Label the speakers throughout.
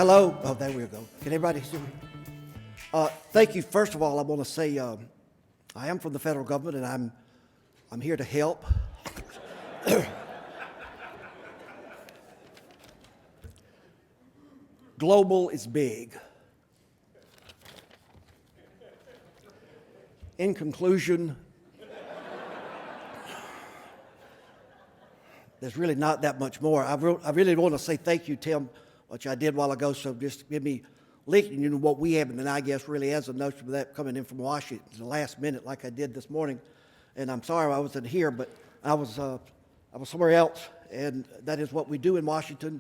Speaker 1: Hello. Oh, there we go. Can everybody hear me? Thank you. First of all, I want to say I am from the federal government, and I'm here to help. Global is big. In conclusion, there's really not that much more. I really want to say thank you, Tim, which I did a while ago, so just give me linking into what we have, and then I guess really as a notion of that coming in from Washington, the last minute like I did this morning. And I'm sorry I wasn't here, but I was somewhere else, and that is what we do in Washington.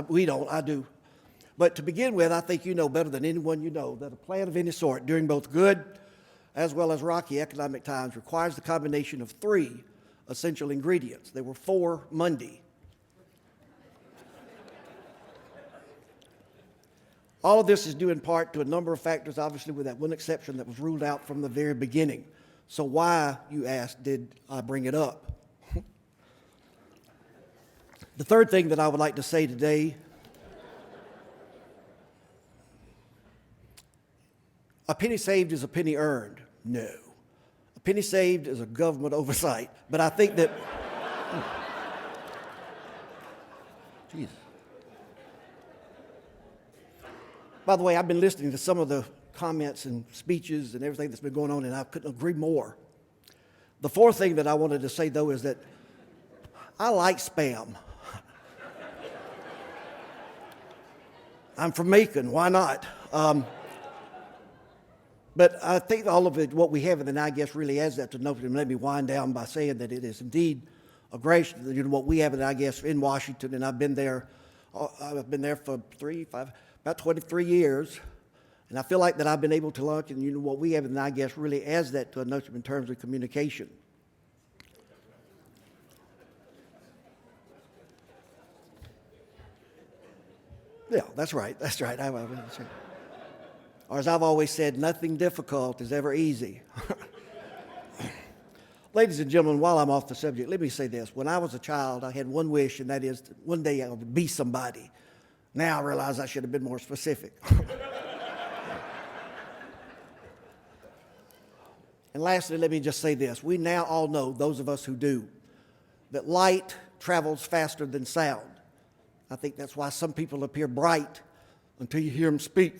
Speaker 1: We don't, I do. But to begin with, I think you know better than anyone you know that a plan of any sort during both good as well as rocky economic times requires the combination of three essential ingredients. There were four Monday. All of this is due in part to a number of factors, obviously with that one exception that was ruled out from the very beginning. So why, you ask, did I bring it up? The third thing that I would like to say today, a penny saved is a penny earned. No. A penny saved is a government oversight. But I think that, Jesus. By the way, I've been listening to some of the comments and speeches and everything that's been going on, and I couldn't agree more. The fourth thing that I wanted to say, though, is that I like spam. I'm from Macon. Why not? But I think all of it, what we have, and then I guess really adds that to note, and let me wind down by saying that it is indeed a grace, what we have, and I guess in Washington, and I've been there for about 23 years, and I feel like that I've been able to launch, and what we have, and I guess really adds that to a notion in terms of communication. Yeah, that's right. Or as I've always said, nothing difficult is ever easy. Ladies and gentlemen, while I'm off the subject, let me say this. When I was a child, I had one wish, and that is that one day I would be somebody. Now I realize I should have been more specific. And lastly, let me just say this. We now all know, those of us who do, that light travels faster than sound. I think that's why some people appear bright until you hear them speak.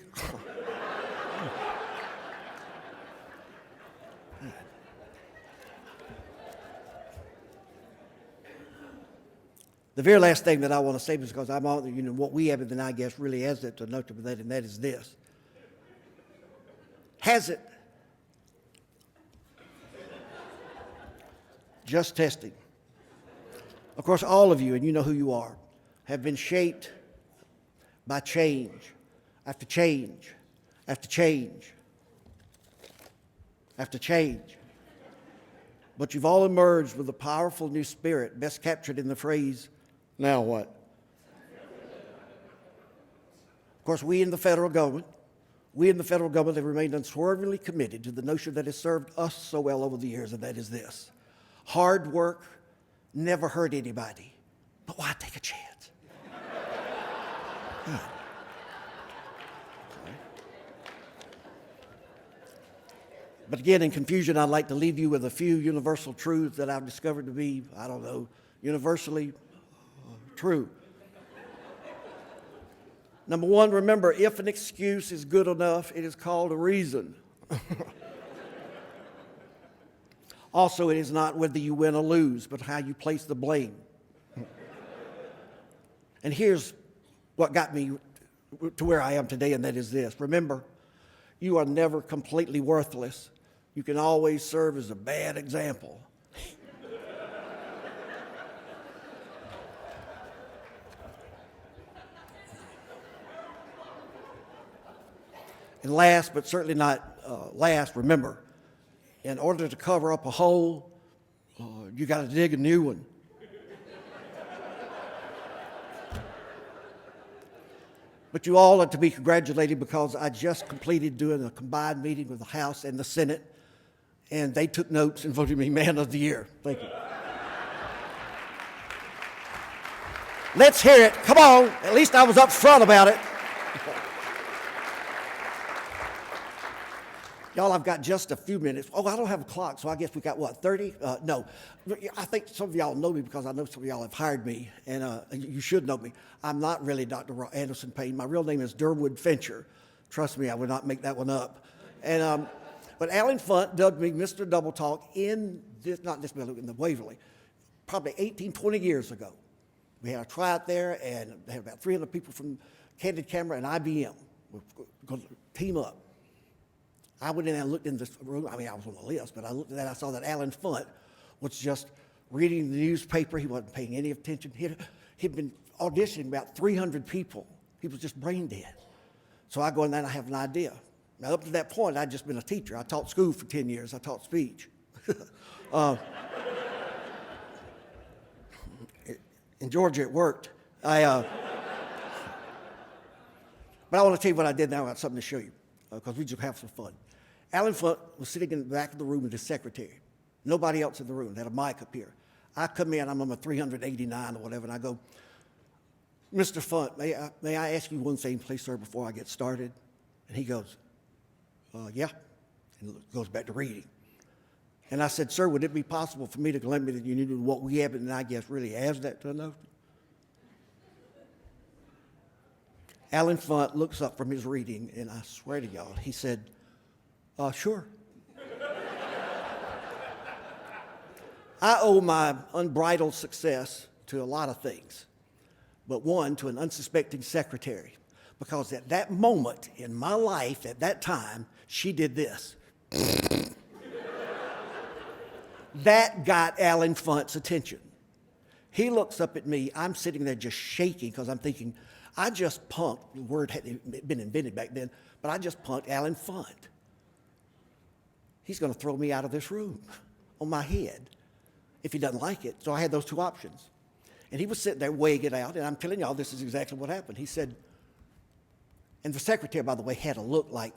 Speaker 1: The very last thing that I want to say, because I'm on, what we have, and then I guess really adds that to a note of that, and that is this. Has it? Just testing. Of course, all of you, and you know who you are, have been shaped by change after change after change after change. But you've all emerged with a powerful new spirit, best captured in the phrase, now what? Of course, we in the federal government have remained unswervingly committed to the notion that has served us so well over the years, and that is this. Hard work never hurt anybody, but why take a chance? But again, in confusion, I'd like to leave you with a few universal truths that I've discovered to be, universally true. Number one, remember, if an excuse is good enough, it is called a reason. Also, it is not whether you win or lose, but how you place the blame. And here's what got me to where I am today, and that is this. Remember, you are never completely worthless. You can always serve as a bad example. And last, but certainly not last, remember, in order to cover up a hole, you got to dig a new one. But you all are to be congratulated because I just completed doing a combined meeting with the House and the Senate, and they took notes and voted me Man of the Year. Thank you. Let's hear it. Come on. At least I was up front about it. Y'all, I've got just a few minutes. Oh, I don't have a clock, so I guess we got, what, 30? No. I think some of y'all know me because I know some of y'all have hired me, and you should know me. I'm not really Dr. Anderson Payne. My real name is Durwood Fincher. Trust me, I would not make that one up. And but Alan Funt dubbed me Mr. Double Talk in this, not this building, in the Waverly, probably 18, 20 years ago. We had a tryout there, and they had about 300 people from Candid Camera and IBM. We're going to team up. I went in and looked in this room. I mean, I was on the list, but I looked at that. I saw that Alan Funt was just reading the newspaper. He wasn't paying any attention. He'd been auditioning about 300 people. He was just brain dead. So I go in there and I have an idea. Now, up to that point, I'd just been a teacher. I taught school for 10 years. I taught speech. In Georgia, it worked. But I want to tell you what I did now. I got something to show you because we just have some fun. Alan Funt was sitting in the back of the room with his secretary. Nobody else in the room. They had a mic up here. I come in, I'm number 389 or whatever, and I go, Mr. Funt, may I ask you one thing, please, sir, before I get started? And he goes, yeah, and goes back to reading. And I said, sir, would it be possible for me to let me that you knew what we have, and I guess really adds that to a note? Alan Funt looks up from his reading, and I swear to y'all, he said, sure. I owe my unbridled success to a lot of things, but one, to an unsuspecting secretary, because at that moment in my life, at that time, she did this. That got Alan Funt's attention. He looks up at me. I'm sitting there just shaking because I'm thinking, I just punked, the word hadn't been invented back then, but I just punked Alan Funt. He's going to throw me out of this room on my head if he doesn't like it. So I had those two options. And he was sitting there weighing it out, and I'm telling y'all, this is exactly what happened. He said, and the secretary, by the way, had a look like,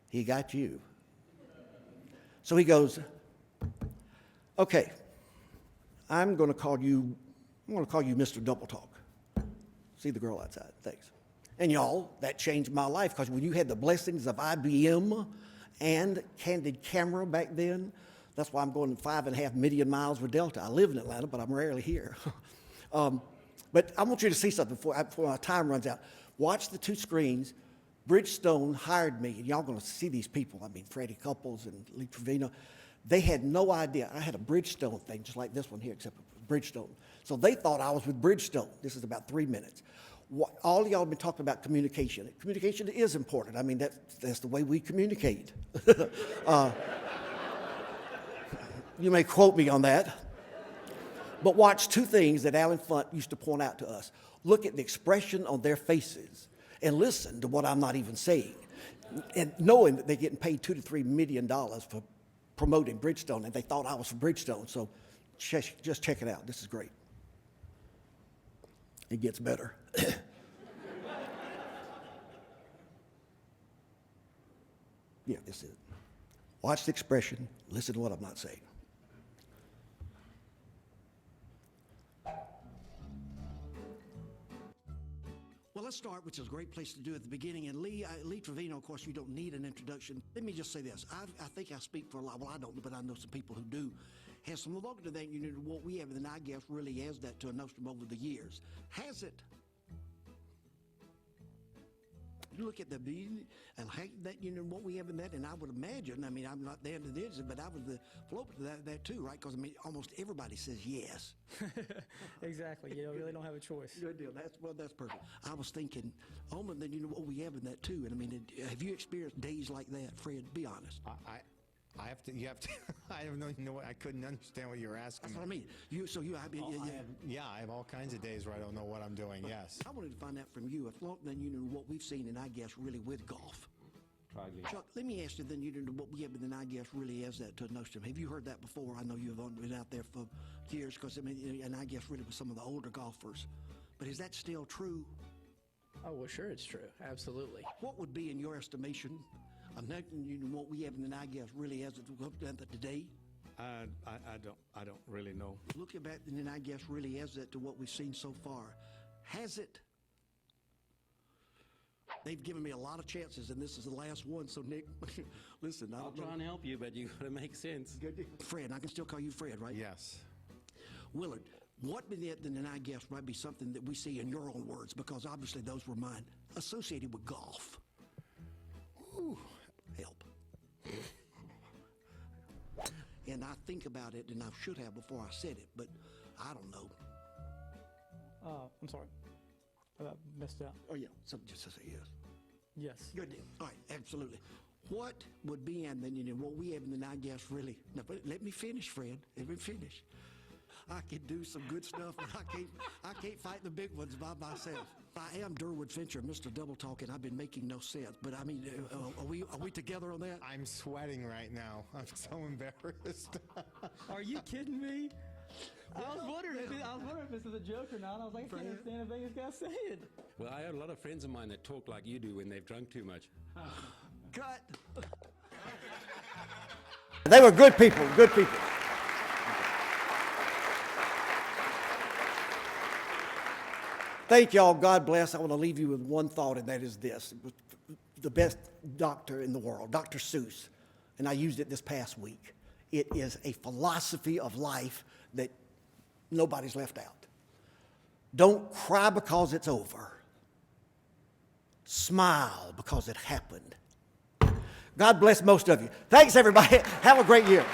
Speaker 1: he got you. So he goes, okay, I'm going to call you Mr. Double Talk. See the girl outside, thanks. And y'all, that changed my life, because when you had the blessings of IBM and Candid Camera back then, that's why I'm going 5.5 million miles with Delta. I live in Atlanta, but I'm rarely here. But I want you to see something before my time runs out. Watch the two screens. Bridgestone hired me, and y'all going to see these people. I mean, Freddie Couples and Lee Trevino. They had no idea. I had a Bridgestone thing, just like this one here, except it was Bridgestone. So they thought I was with Bridgestone. This is about 3 minutes. All y'all have been talking about communication. Communication is important. I mean, that's the way we communicate. You may quote me on that. But watch two things that Alan Funt used to point out to us. Look at the expression on their faces and listen to what I'm not even saying. And knowing that they're getting paid $2 to $3 million for promoting Bridgestone, and they thought I was from Bridgestone. So just check it out. This is great. It gets better. Yeah, this is it. Watch the expression. Listen to what I'm not saying. Well, let's start, which is a great place to do at the beginning. And Lee Trevino, of course, you don't need an introduction. Let me just say this. I think I speak for a lot. Well, I don't, but I know some people who do. Has some longer to that unit of what we have, and then I guess really adds that to a nostrum over the years. Has it? You look at the being and that unit, what we have in that, and I would imagine, I mean, I'm not there to this, but I was the float to that too, right? Because I mean, almost everybody says yes.
Speaker 2: Exactly. You really don't have a choice.
Speaker 1: Good deal. That's perfect. I was thinking, oh, but then you know what we have in that too. And I mean, have you experienced days like that, Fred? Be honest.
Speaker 3: I have to. I don't know. I couldn't understand what you were asking.
Speaker 1: That's what I mean.
Speaker 3: I have all kinds of days where I don't know what I'm doing. Yes.
Speaker 1: I wanted to find out from you, if not, then you know what we've seen, and I guess really with golf.
Speaker 4: Try again.
Speaker 1: Chuck, let me ask you then, you know what we have, and then I guess really adds that to a nostrum. Have you heard that before? I know you've been out there for years, because I mean, and I guess really with some of the older golfers. But is that still true?
Speaker 2: Oh, well, sure, it's true. Absolutely.
Speaker 1: What would be, in your estimation, what we have, and then I guess really as it today?
Speaker 4: I don't really know.
Speaker 1: Looking back, and then I guess really as that to what we've seen so far, has it? They've given me a lot of chances, and this is the last one. So, Nick, listen,
Speaker 5: I'll try and help you, but you got to make sense.
Speaker 1: Fred, I can still call you Fred, right?
Speaker 3: Yes.
Speaker 1: Willard, what then I guess might be something that we see in your own words, because obviously those were mine, associated with golf. Ooh, help. And I think about it, and I should have before I said it, but I don't know.
Speaker 2: I'm sorry. I messed up.
Speaker 1: Oh, yeah, something just to say yes.
Speaker 2: Yes.
Speaker 1: Good deal. All right, absolutely. What would be, and then, what we have, and then I guess really, now, but let me finish, Fred. Let me finish. I can do some good stuff, but I can't fight the big ones by myself. I am Durwood Fincher, Mr. Double Talk, and I've been making no sense. But I mean, are we together on that?
Speaker 3: I'm sweating right now. I'm so embarrassed.
Speaker 2: Are you kidding me? I was wondering if this is a joke or not. I was like, I can't understand anything this guy's saying.
Speaker 5: Well, I have a lot of friends of mine that talk like you do when they've drunk too much.
Speaker 1: Cut. They were good people, good people. Thank y'all. God bless. I want to leave you with one thought, and that is this. The best doctor in the world, Dr. Seuss, and I used it this past week. It is a philosophy of life that nobody's left out. Don't cry because it's over. Smile because it happened. God bless most of you. Thanks, everybody. Have a great year.